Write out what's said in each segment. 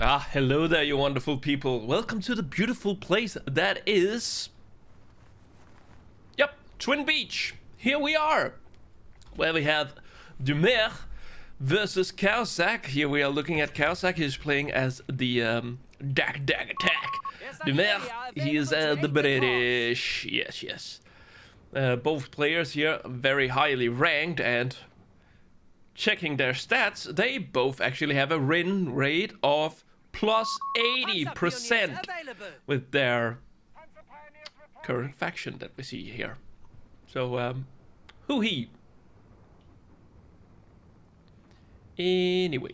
Hello there, you wonderful people. Welcome to the beautiful place that is... Yep, Twin Beach. Here we are, where we have Dumais versus Caosak. Here we are looking at Caosak. He's playing as the Dag Attack. Dumais, he is the British. Yes. Both players here very highly ranked, and checking their stats, they both actually have a win rate of plus 80% with their current faction that we see here. So, hoo-hee. Anyway,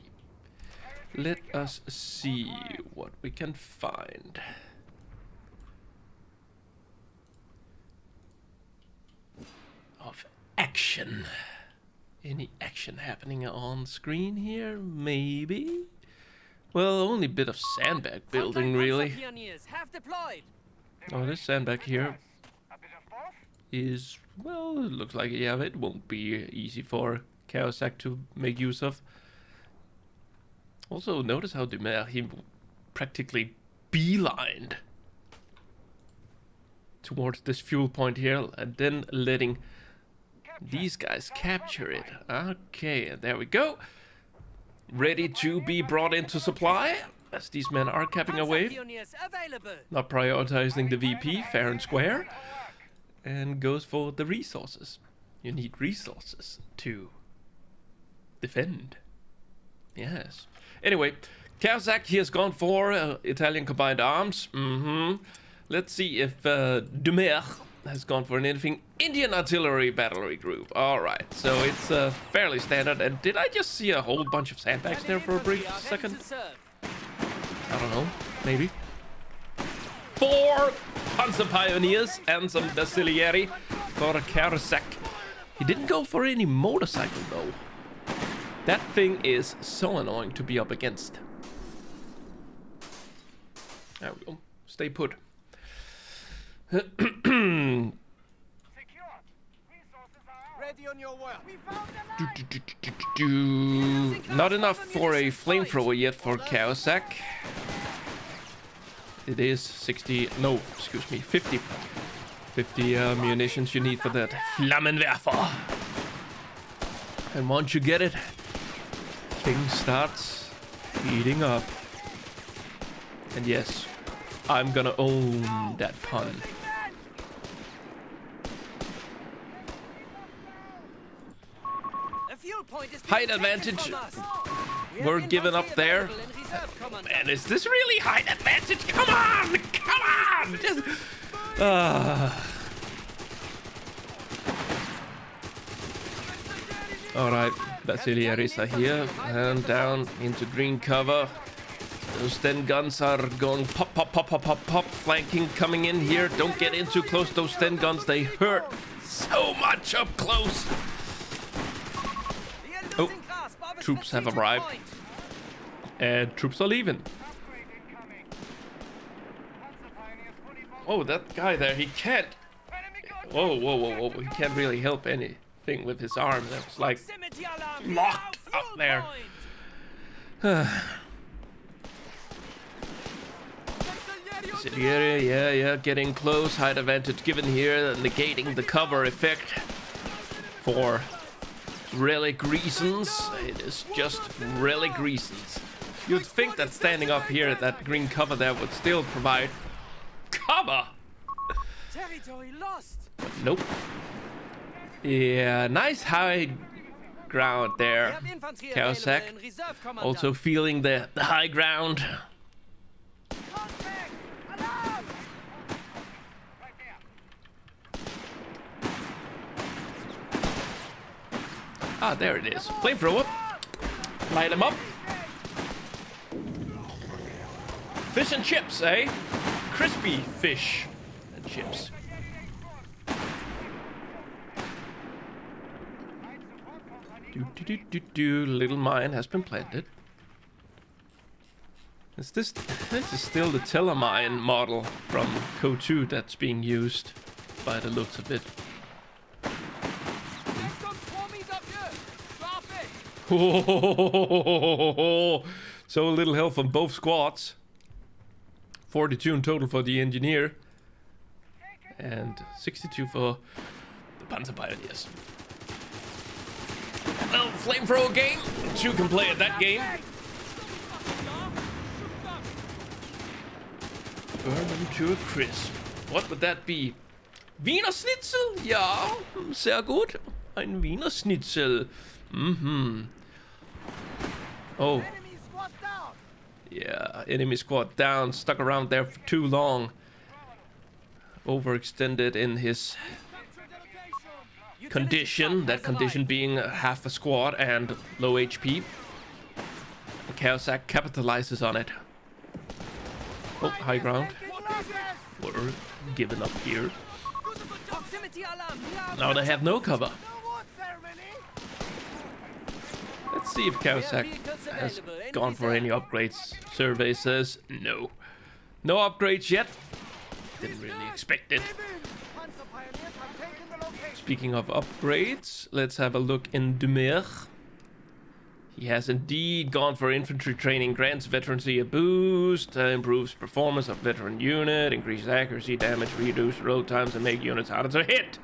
let us see what we can find. Of action. Any action happening on screen here? Maybe? Well, only a bit of sandbag building, really. Oh, this sandbag here is, well, it looks like, yeah, it won't be easy for Caosak to make use of. Also, notice how Dumais, he practically beelined towards this fuel point here, and then letting these guys capture it. Okay, and there we go. Ready to be brought into supply, as these men are capping away. Not prioritizing the VP, fair and square. And goes for the resources. You need resources to defend. Yes. Anyway, Caosak, he has gone for Italian Combined Arms. Let's see if Dumais has gone for anything. Indian Artillery Battery Group. Alright, so it's fairly standard. And did I just see a whole bunch of sandbags there for a brief second? I don't know. Maybe. 4 Panzer Pioneers and some Basiglieri for Caosak. He didn't go for any motorcycle though. That thing is so annoying to be up against. There we go. Stay put. Not enough for a flamethrower yet for Caosak. It is 50 munitions you need for that Flammenwerfer. And once you get it, things starts heating up. And yes, I'm gonna own that pun. Height advantage. We're giving up there. Man, is this really height advantage? Come on! Come on! Just, Alright, Basiglieris are here. And down into green cover. Those 10 guns are going pop, pop, pop, pop, pop, pop. Flanking coming in here. Don't get in too close. Those 10 guns, they hurt so much up close. Oh, troops have arrived. And troops are leaving. Oh, that guy there, he can't... Whoa. He can't really help anything with his arm. That was like locked up there. Yeah, getting close. Height advantage given here, negating the cover effect for relic reasons. It is just relic reasons. You'd think that standing up here at that green cover there would still provide cover. Territory lost. But nope. Yeah, nice high ground there. Caosak also feeling the high ground. Ah, there it is. Flamethrower. Light them up. Fish and chips, eh? Crispy fish and chips. Little mine has been planted. Is this is still the Telemine model from CO2 that's being used by the looks of it. So So little health on both squads. 42 in total for the engineer. And 62 for the Panzer Pioneers. Well, flamethrower game. 2 can play at that game. Burn them to a crisp. What would that be? Wiener Schnitzel? Ja, sehr gut. Ein Wiener Schnitzel. Oh. Yeah, enemy squad down. Stuck around there for too long. Overextended in his condition. That condition being half a squad and low HP. Caosak capitalizes on it. Oh, high ground. We're giving up here. Now they have no cover. Let's see if Caosak has gone for any upgrades. Survey says no. No upgrades yet. Didn't really expect it. Speaking of upgrades, let's have a look in Dumais. He has indeed gone for infantry training, grants veterancy a boost, improves performance of veteran unit, increases accuracy, damage, reduce road times, and make units harder to hit.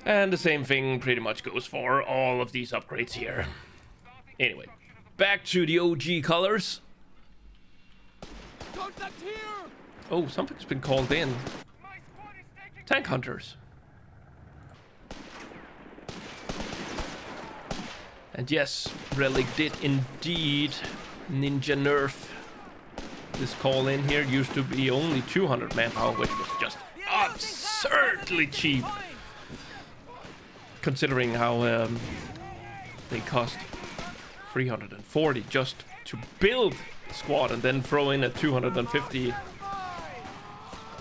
And the same thing pretty much goes for all of these upgrades here. Anyway, back to the OG colors. Oh, something's been called in. Tank hunters. And yes, Relic did indeed ninja nerf this call in here. Used to be only 200 manpower, which was just absurdly cheap. Considering how they cost 340 just to build the squad and then throw in a 250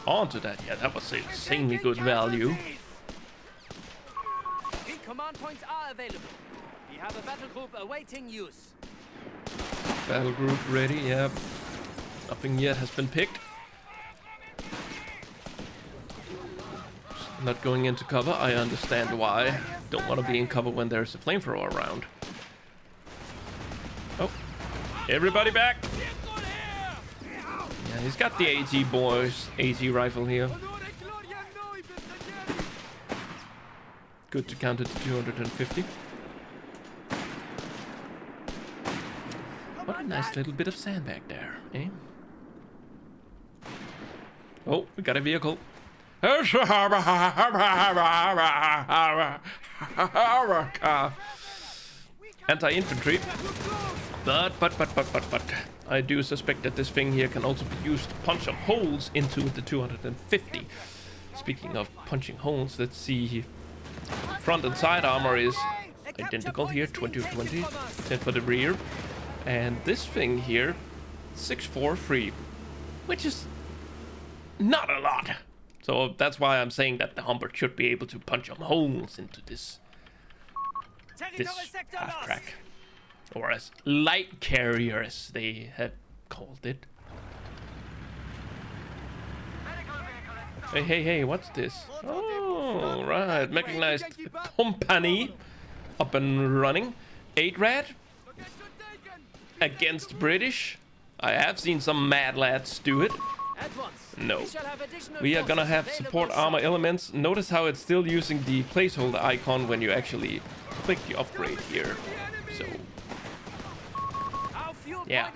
onto that. Yeah, that was insanely good value. Command points are available. We have a battle group awaiting use. Battle group ready, yeah. Nothing yet has been picked. Not going into cover, I understand why. Don't want to be in cover when there's a flamethrower around. Oh, everybody back! Yeah, he's got the AZ boys, AZ rifle here. Good to count it to 250. What a nice little bit of sand back there, eh? Oh, we got a vehicle. Anti-infantry. But I do suspect that this thing here can also be used to punch some holes into the 250. Speaking of punching holes, let's see. Front and side armor is identical here, 20-20, 10 for the rear. And this thing here, 6-4-3, which is not a lot. So that's why I'm saying that the Humber should be able to punch some holes into this half track. Or as light carrier, as they have called it. Hey, what's this? Oh, right, mechanized company up and running. 8 Rad against British. I have seen some mad lads do it. No. We are gonna have support armor elements. Notice how it's still using the placeholder icon when you actually click the upgrade here. So, yeah.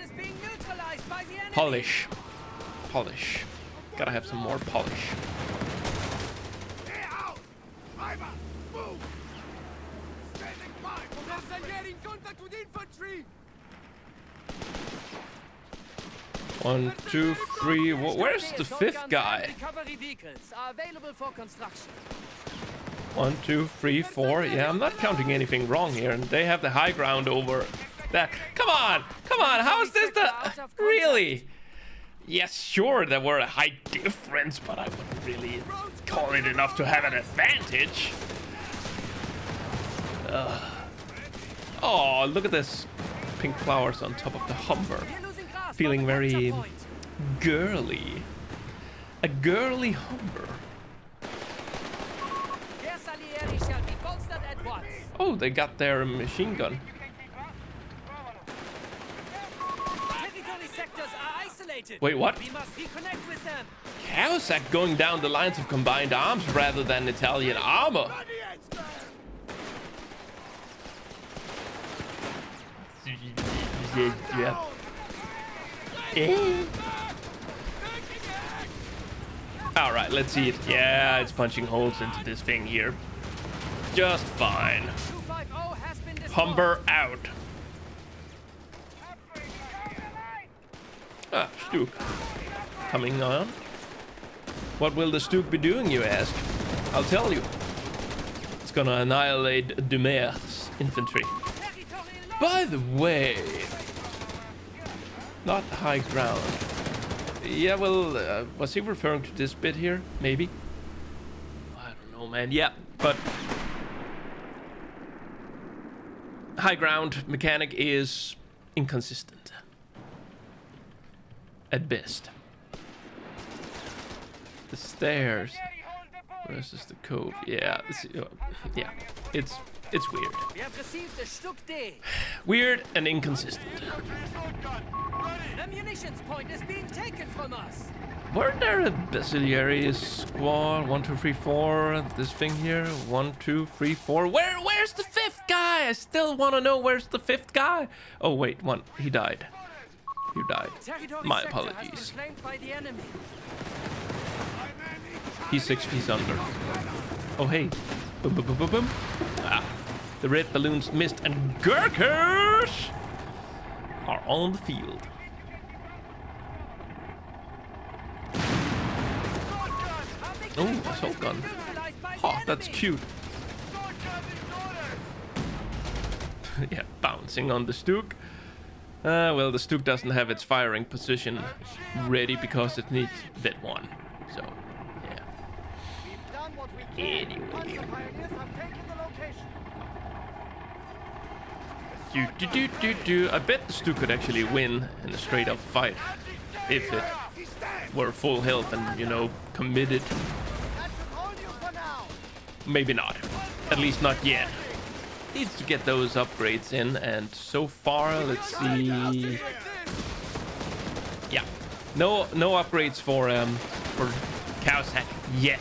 Polish. Gotta have some more polish. One, two, three. Where's the 5th guy? 1, 2, 3, 4. Yeah, I'm not counting anything wrong here. And they have the high ground over that. Come on! How is this the... Really? Yes, sure, there were a height difference, but I wouldn't really call it enough to have an advantage. Oh, look at this. Pink flowers on top of the Humber. Feeling very girly. A girly Humber. Oh, they got their machine gun. sectors are isolated. Wait, what? We must reconnect with them. Caosak going down the lines of combined arms rather than Italian armor. Yeah. All right, let's see it. Yeah, it's punching holes into this thing here. Just fine. 250 has been destroyed. Humber out. Ah, Stuk. Coming on. What will the Stuk be doing, you ask? I'll tell you. It's gonna annihilate Dumais' infantry. By the way, not high ground. Yeah, well, was he referring to this bit here? Maybe? I don't know, man. Yeah, but high ground mechanic is inconsistent at best. The stairs versus the cove. Yeah, yeah, it's weird. We have received the Stück D. Weird and inconsistent. The munitions point is being taken from us. Weren't there a Basiliary squad? 1, 2, 3, 4. This thing here. 1, 2, 3, 4. Where's the fifth guy? I still want to know where's the fifth guy. Oh wait, one. He died. You died. My apologies. By the enemy. He's 6 feet under. Oh hey. Boom, boom, boom, boom, boom. Ah. The red balloons missed and Gurkhas are on the field. Oh, assault gun. Oh, that's cute. Yeah, bouncing on the Stuk. Well, the Stuk doesn't have its firing position ready because it needs vet 1. So, yeah. Anyway. I bet the Stuk could actually win in a straight-up fight if it were full health and, you know, committed. Maybe not. At least not yet. Needs to get those upgrades in, and so far, let's see. Yeah, no upgrades for Caosak yet.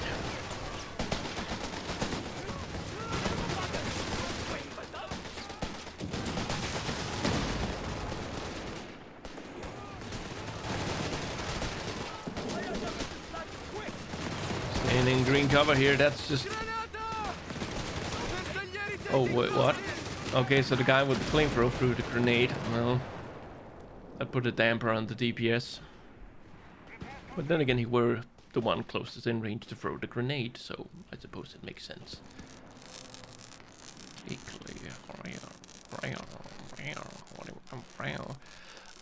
Staying in green cover here. That's just. Oh, wait, what? Okay, so the guy with the flamethrower threw the grenade. Well, that put a damper on the DPS. But then again, he were the one closest in range to throw the grenade, so I suppose it makes sense.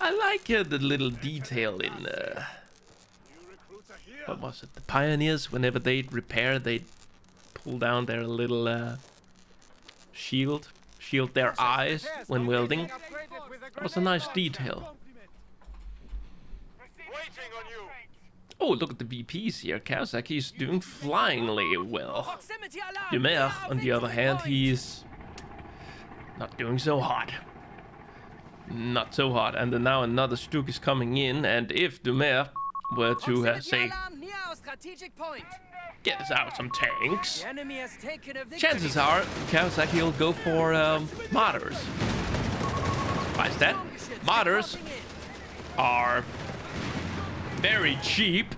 I like the little detail in... what was it? The Pioneers, whenever they'd repair, they'd pull down their little... shield their eyes when welding. That was a nice detail. Oh, look at the VPs here. Caosak, he's doing flyingly well. Dumais, on the other hand, he's not doing so hot. Not so hot. And then now another Stuk is coming in, and if Dumais were to say, get us out some tanks, chances are Caosak will go for mortars. Why is that? Mortars are very cheap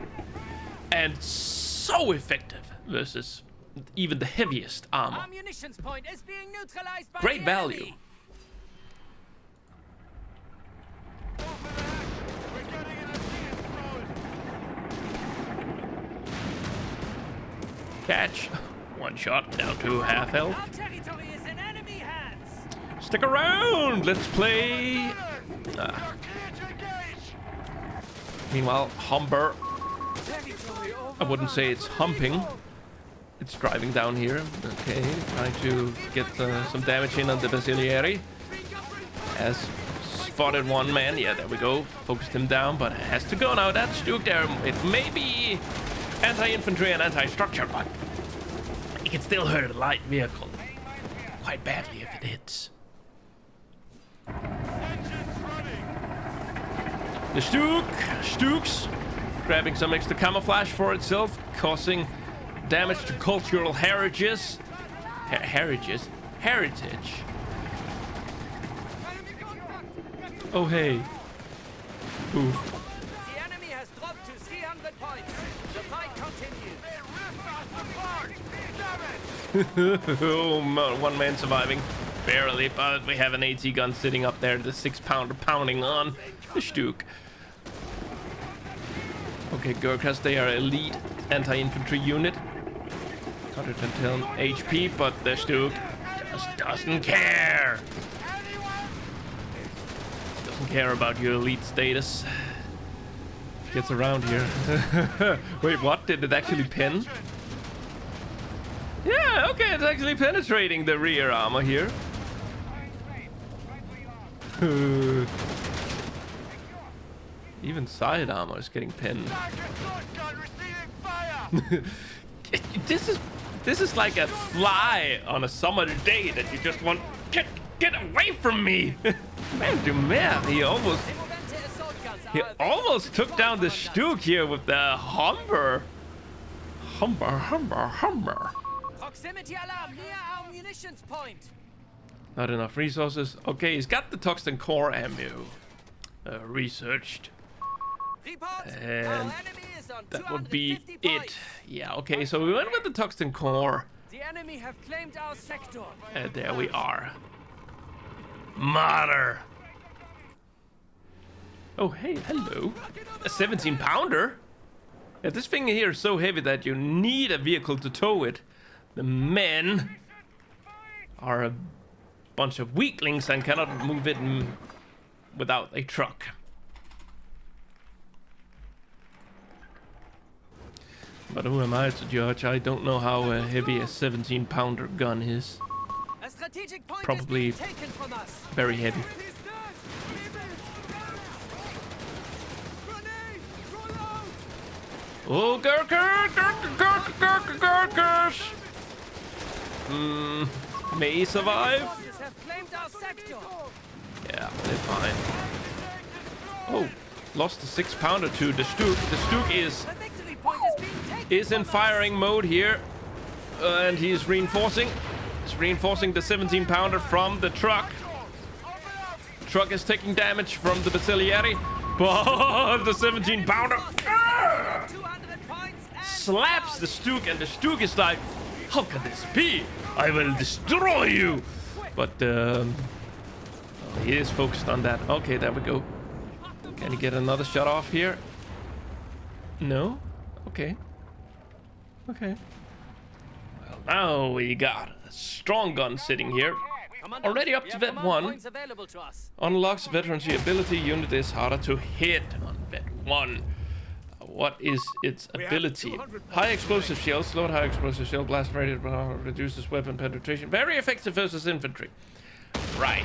and so effective versus even the heaviest armor. Great value. Catch. One shot down to half health. Our territory is in enemy hands. Stick around. Let's play. Meanwhile, Humber. I wouldn't say it's humping. It's driving down here. Okay, trying to get some damage in on the Basiliary. Has spotted one man. Yeah, there we go. Focused him down, but has to go now. That's Stuk there. It may be anti-infantry and anti-structure, but it can still hurt a light vehicle quite badly if it hits. The Stooks, grabbing some extra camouflage for itself, causing damage to cultural heritages. Heritage. Oh hey. Ooh. The enemy has dropped to 300 points. The fight continues. Oh, one man surviving. Barely, but we have an AT gun sitting up there, the 6-pounder pounding on the Stook. Okay, Gurkhas, they are elite anti-infantry unit. 110 HP, but the Stook just doesn't care. Doesn't care about your elite status. Gets around here. Wait, what? Did it actually pin? Yeah, okay, it's actually penetrating the rear armor here. Even side armor is getting pinned. This is like a fly on a summer day that you just want get away from me. Man, Dumais, he almost took down the Stook here with the Humber. Proximity alarm near our munitions point. Not enough resources. Okay, he's got the tungsten core ammo researched. Report. And our enemy is on that would be 250 it. points. Yeah, okay, so we went with the tungsten core. The enemy have claimed our sector. And there we are. Martyr. Oh, hey, hello. A 17-pounder? Yeah, this thing here is so heavy that you need a vehicle to tow it. The men are a bunch of weaklings and cannot move it without a truck. But who am I to judge? I don't know how heavy a 17-pounder gun is. A strategic point Probably is being taken from us. very heavy. Oh, Gurkhas! May he survive? Forces have claimed our sector. Yeah, they're fine. Oh, lost the 6-pounder to the Stook. The Stook is The victory point is being taken in from firing mode here, and he's reinforcing. He's reinforcing the 17-pounder from the truck. Truck is taking damage from the Basilieri, but the 17-pounder us. 200 points and slaps the Stook, and the Stook is like, how can this be? I will destroy you. But oh, he is focused on that. Okay, there we go. Can he get another shot off here? No? Okay. Okay. Well, now we got a strong gun sitting here. Commander, Already up we to have vet command 1. points available to us. Unlocks veterancy ability. Unit is harder to hit on vet 1. What is its ability? High explosive shield, slowed high explosive shield, blast radius, reduces weapon penetration. Very effective versus infantry. Right.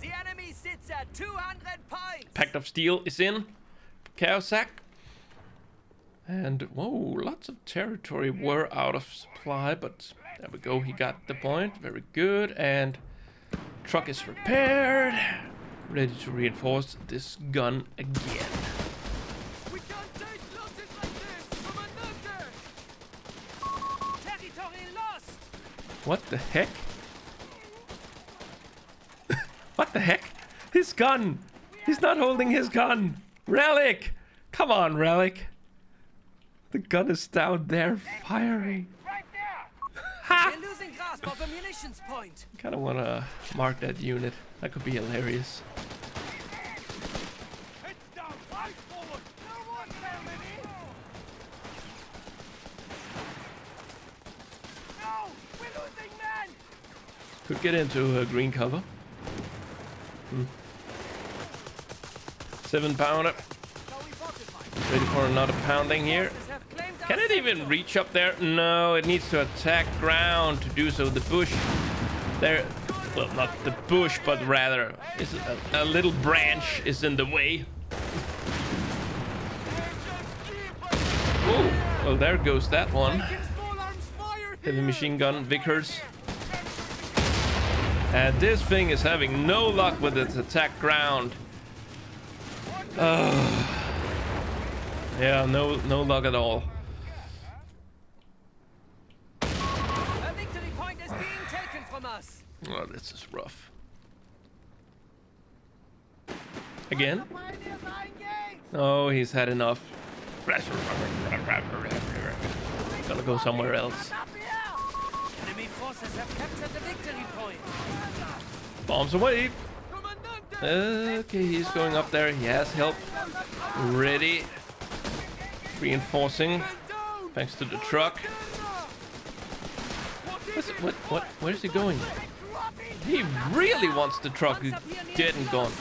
The enemy sits at 200 points. Pact of Steel is in. Caosak. And, whoa, lots of territory were out of supply, but there we go. He got the point. Very good. And truck is repaired. Ready to reinforce this gun again. We can't take losses like this from another. Territory lost. What the heck? What the heck? His gun! He's not holding his gun! Relic! Come on, Relic! The gun is down there firing. Ha! We're losing grasp of the munitions point. I kinda wanna mark that unit. That could be hilarious. Could get into green cover. 7-pounder. Ready for another pounding here. Can it even reach up there? No, it needs to attack ground to do so. The bush there, well, not the bush, but rather is a little branch is in the way. Oh, well, there goes that one. Heavy machine gun, Vickers. And this thing is having no luck with its attack ground. Yeah, no luck at all. A victory point is being taken from us. Oh, this is rough. Again? Oh, he's had enough. Gotta go somewhere else. Enemy forces have captured the victory point. Bombs away. Okay, he's going up there. He has help. Ready. Reinforcing. Thanks to the truck. Where's he going? He really wants the truck dead and gone.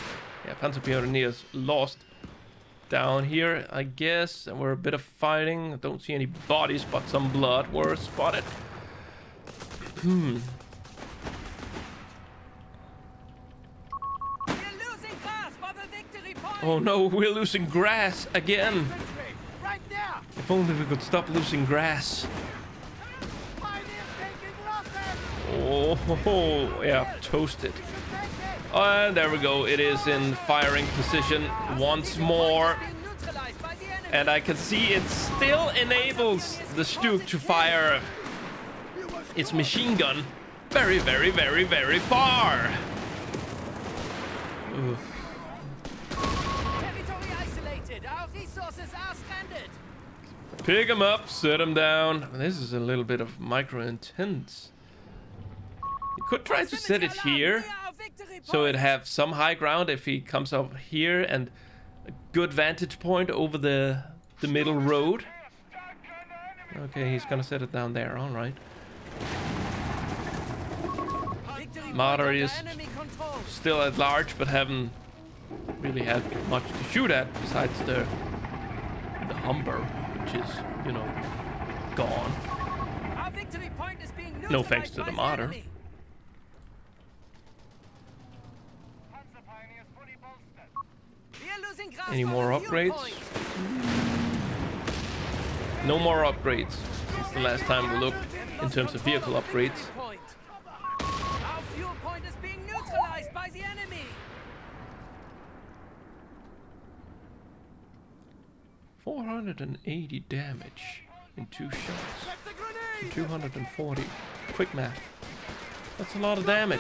Yeah, Panzer Pioneers lost down here, I guess. And we're a bit of fighting. I don't see any bodies, but some blood were spotted. Oh no, we're losing grass again. If only we could stop losing grass. Oh, yeah, toasted. And there we go. It is in firing position once more. And I can see it still enables the Stuk to fire its machine gun very, very, very, very far. Oof. Territory isolated. Our resources are stranded. Pick him up, set him down. This is a little bit of micro-intense. You could try to set it here, so it have some high ground if he comes up here, and a good vantage point over the middle road. Okay, he's gonna set it down there. All right. Marder is still at large, but haven't really had much to shoot at besides the Humber, which is, you know, gone. No thanks to the Marder. Any more upgrades? No more upgrades. It's the last time we looked in terms of vehicle upgrades. Our fuel point is being neutralized by the enemy. 480 damage in 2 shots. 240. Quick math. That's a lot of damage.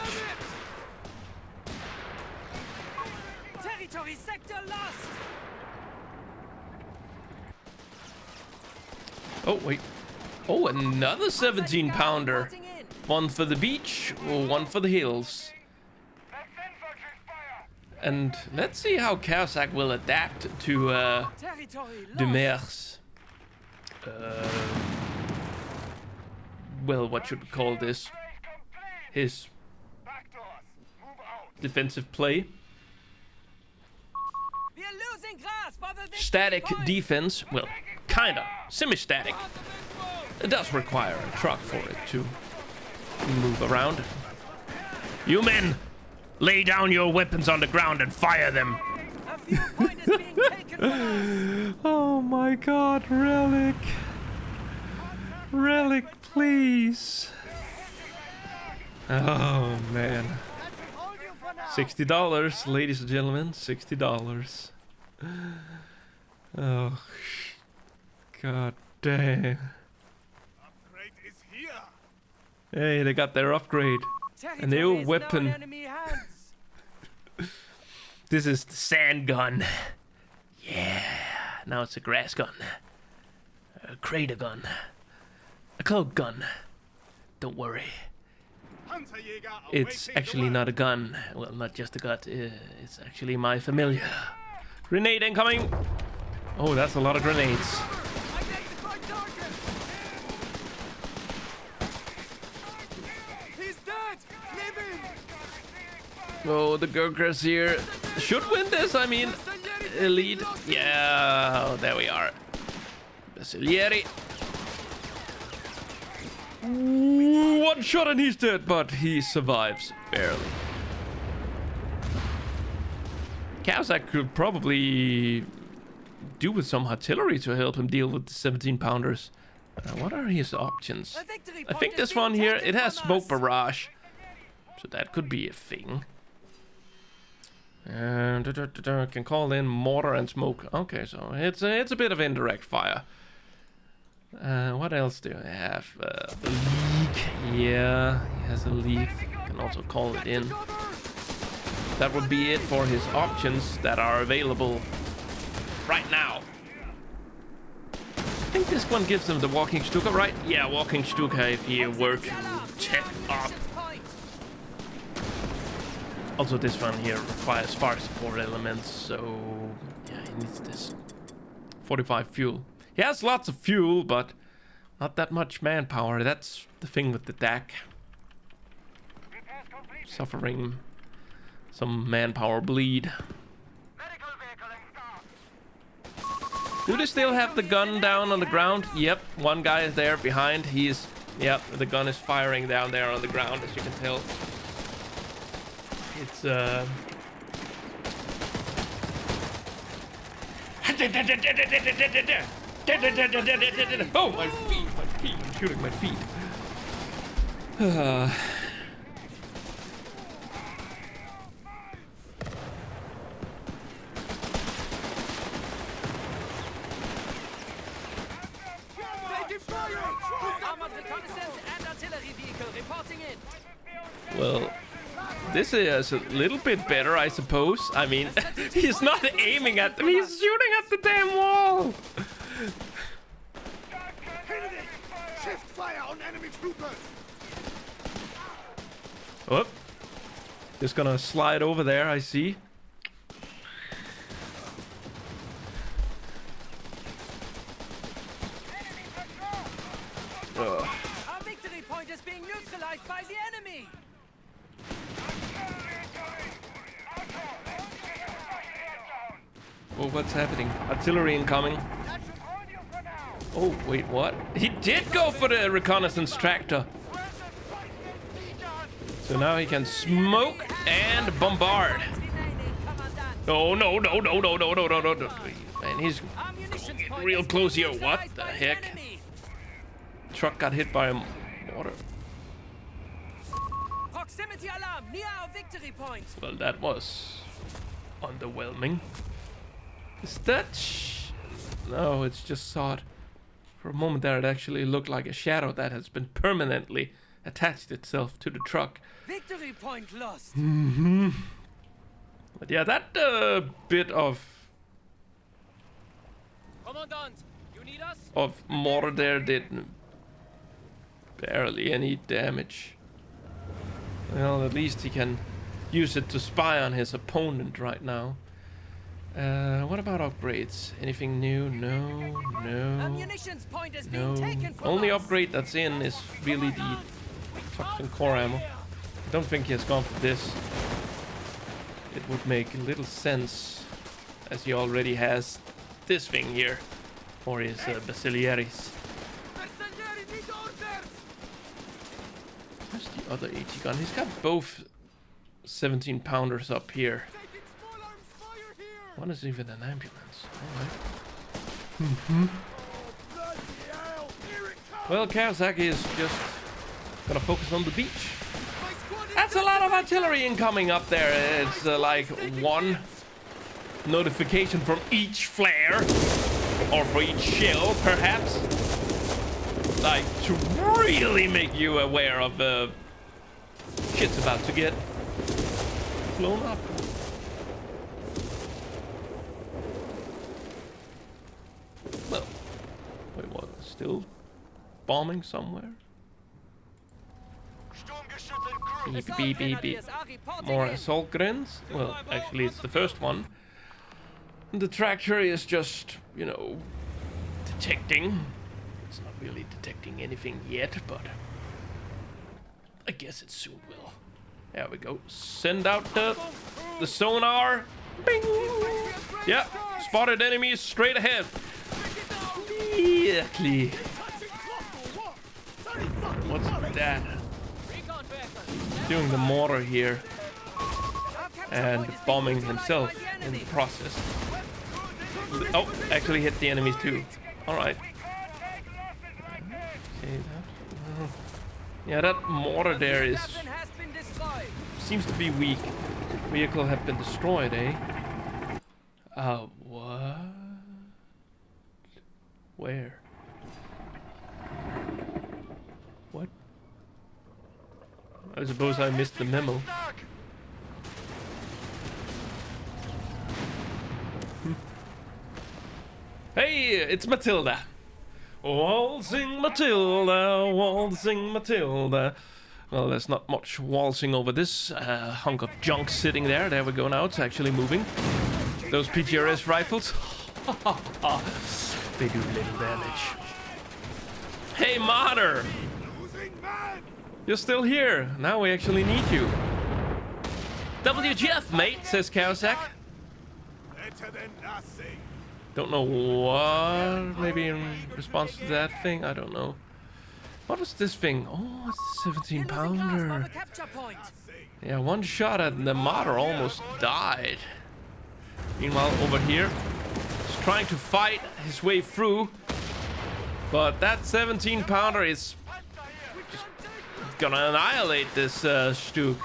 Territory sector lost. Oh, wait. Oh, another 17-pounder. One for the beach, one for the hills. And let's see how Caosak will adapt to Dumais. Well, what should we call this? His defensive play. Static defense, well, kinda, semi-static. It does require a truck for it to move around. You men, lay down your weapons on the ground and fire them. Oh my god, Relic. Relic, please. Oh man. $60, ladies and gentlemen, $60. Oh, god damn. Hey, they got their upgrade. A new weapon. This is the sand gun. Yeah, now it's a grass gun. A crater gun. A cloak gun. Don't worry. It's actually not a gun. Well, not just a gun. It's actually my familiar. Grenade incoming! Oh, that's a lot of grenades. Oh, the Gurkhas here should win this, I mean, elite. Yeah, oh, there we are. Basilieri. One shot and he's dead, but he survives barely. Caosak could probably do with some artillery to help him deal with the 17-pounders. What are his options? I think this one here, it has smoke barrage, so that could be a thing. And can call in mortar and smoke. Okay, so it's a bit of indirect fire. What else do I have? The leak. Yeah, he has a leak. Can also call it in. That would be it for his options that are available right now. I think this one gives him the walking Stuka, right? Yeah, walking Stuka if he were to check up. Also, this one here requires fire support elements, so yeah, he needs this. 45 fuel. He has lots of fuel, but not that much manpower. That's the thing with the DAC. Suffering some manpower bleed. Do they still have the gun down on the ground? Yep, one guy is there behind. He's... Yep, the gun is firing down there on the ground, as you can tell. It's, Oh, my feet, I'm shooting my feet. Well, this is a little bit better, I suppose. I mean, he's not aiming at them, he's shooting at the damn wall! Shift fire on enemy troopers! Oh, just gonna slide over there, I see. Our victory point is being neutralized by the enemy! Oh, what's happening? Artillery incoming. Oh, wait, what? He did go for the reconnaissance tractor. So now he can smoke and bombard. Oh, no, no, no, no, no, no, no, no, no. Man, he's getting real close here. What the heck? Truck got hit by a mortar. Proximity alarm near our victory point. Well, that was underwhelming. Is that... No, it's just sod. For a moment there, it actually looked like a shadow that has been permanently attached itself to the truck. Victory point lost. Mm-hmm. But yeah, that bit of Commandant, you need us? mortar there did barely any damage. Well, at least he can use it to spy on his opponent right now. What about upgrades? Anything new? No, no, no. Only upgrade that's in is really the toxin core ammo. I don't think he has gone for this. It would make little sense, as he already has this thing here for his Basilearis. Where's the other AT gun? He's got both 17 pounders up here. One is even an ambulance. Alright. Well, Caosak is just gonna focus on the beach. That's a lot of artillery incoming up there. It's like one notification from each flare, or for each shell, perhaps. Like, to really make you aware of shit's about to get blown up. Well, wait, what? Still bombing somewhere? Beep, beep, beep, beep. More assault grins? Well, actually, it's the first one. The tractor is just, you know, detecting. It's not really detecting anything yet, but I guess it soon will. There we go. Send out the sonar. Bing! Yeah, spotted enemies straight ahead. Exactly. What's that? Doing the mortar here and bombing himself in the process. Oh, actually hit the enemies too. All right. Yeah, that mortar there is seems to be weak. Vehicle have been destroyed, eh? What? Where? What? I suppose I missed the memo. Hey, it's Matilda. Waltzing Matilda, waltzing Matilda. Well, there's not much waltzing over this hunk of junk sitting there. There we go now, it's actually moving. Those PGRS rifles, they do little damage. Hey, Martyr! You're still here. Now we actually need you. WGF, mate, says Caosak. Better than nothing. Don't know what, maybe in response to that thing, I don't know. What was this thing? Oh, it's a 17 pounder. Yeah, one shot at the Martyr almost died. Meanwhile, over here, he's trying to fight his way through. But that 17 pounder is just gonna annihilate this Stuk.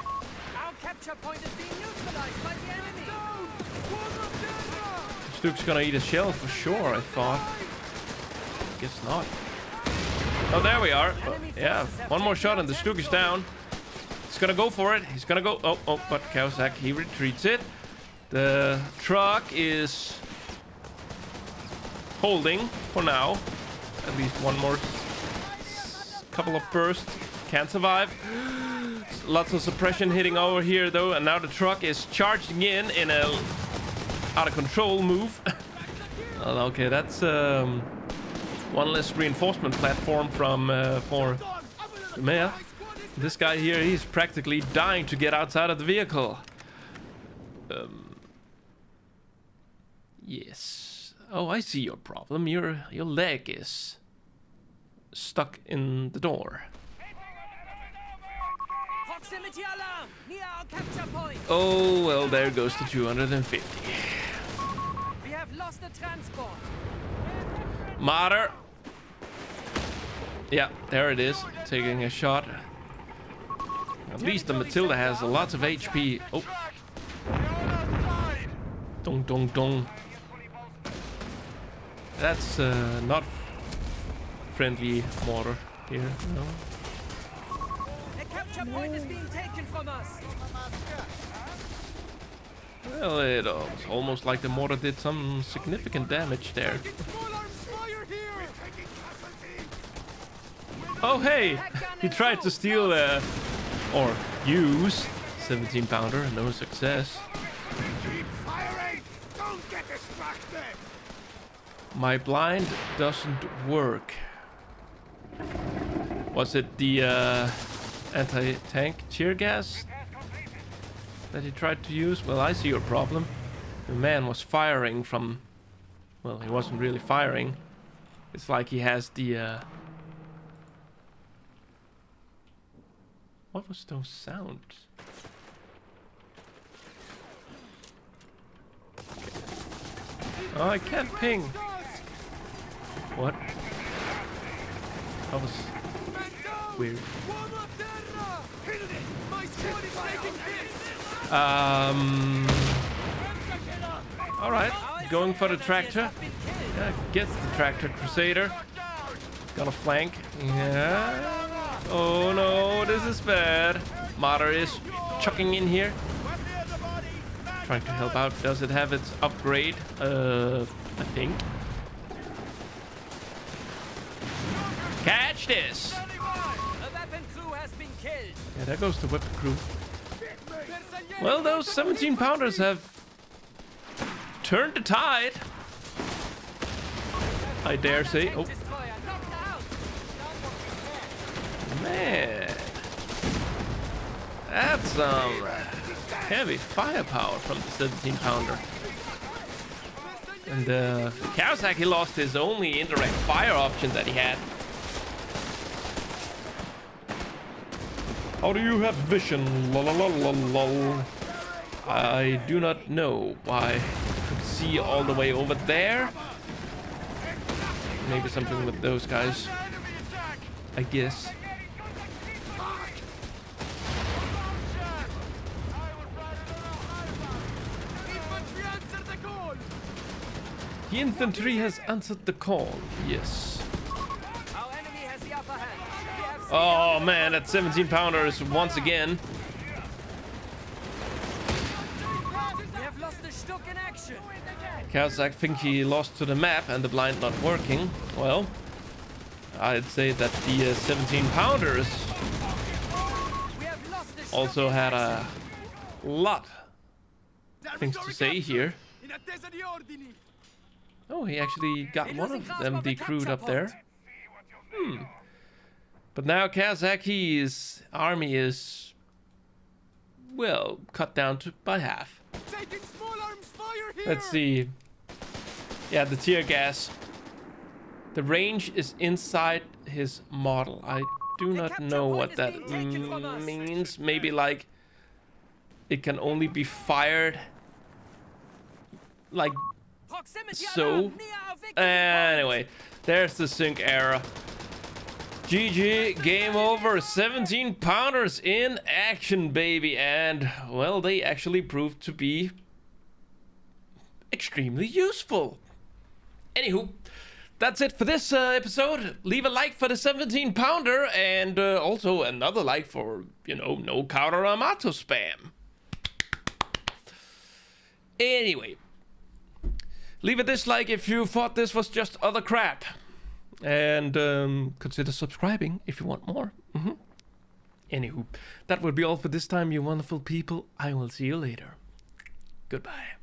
Our capture point is being neutralized by the enemy. Stuk's gonna eat a shell for sure, I thought. Guess not. Oh, there we are. Yeah, one more shot and the Stuk is down. He's gonna go for it. He's gonna go. Oh, but Caosak, he retreats it. The truck is holding for now. At least one more couple of bursts. Can't survive. Lots of suppression hitting over here though, and now the truck is charging in a out of control move. Well, okay, that's one less reinforcement platform from for Dumais. This guy here, he's practically dying to get outside of the vehicle. Yes. Oh, I see your problem. Your leg is stuck in the door. Proximity alarm near our capture point. Oh, well, there goes the 250. We have lost the transport. Martyr. Yeah, there it is. Taking a shot. At least the Matilda has lots of HP. Oh. Dong, dong, dong. That's not friendly mortar here, no. A capture point is being taken from us. Well, it was almost like the mortar did some significant damage there. Oh, hey! He tried to steal or use 17 pounder, no success. Keep firing! Don't get distracted! My blind doesn't work. Was it the anti-tank tear gas that he tried to use? Well, I see your problem. The man was firing from... Well, he wasn't really firing. It's like he has the... What was those sounds? Oh, I can't ping. What? That was weird. Alright, going for the tractor. Yeah, gets the tractor Crusader. Gonna flank. Yeah. Oh no, this is bad. Martyr is chucking in here. Trying to help out. Does it have its upgrade? I think. Catch this! A weapon crew has been killed. Yeah, there goes the weapon crew. Well, those 17 pounders have turned the tide. I dare say. Oh. Man. That's some heavy firepower from the 17 pounder. And Caosak, he lost his only indirect fire option that he had. How do you have vision? Lol. I do not know why I could see all the way over there. Maybe something with those guys, I guess. The infantry has answered the call. Yes. Our enemy has the upper hand. We have Oh man, that 17 pounders once again. We have lost the Stuck in action. Caosak think he lost to the map and the blind not working. Well, I'd say that the 17 pounders We have lost the Stuck also in had action. a lot of things to say here. Oh, he actually got one of them decrewed up there. But now Kazaki's army is, well, cut down by half. Taking small arms fire here. Let's see. Yeah, the tear gas. The range is inside his model. I do not know what that means. Maybe like it can only be fired like Proximity so. alarm near our victory point. Anyway, there's the sync error. GG, game over. 17 pounders in action, baby. And, well, they actually proved to be extremely useful. Anywho, that's it for this episode. Leave a like for the 17 pounder and also another like for, you know, no counter Amato spam. Anyway, leave a dislike if you thought this was just other crap. And consider subscribing if you want more. Anywho, that will be all for this time, you wonderful people. I will see you later. Goodbye.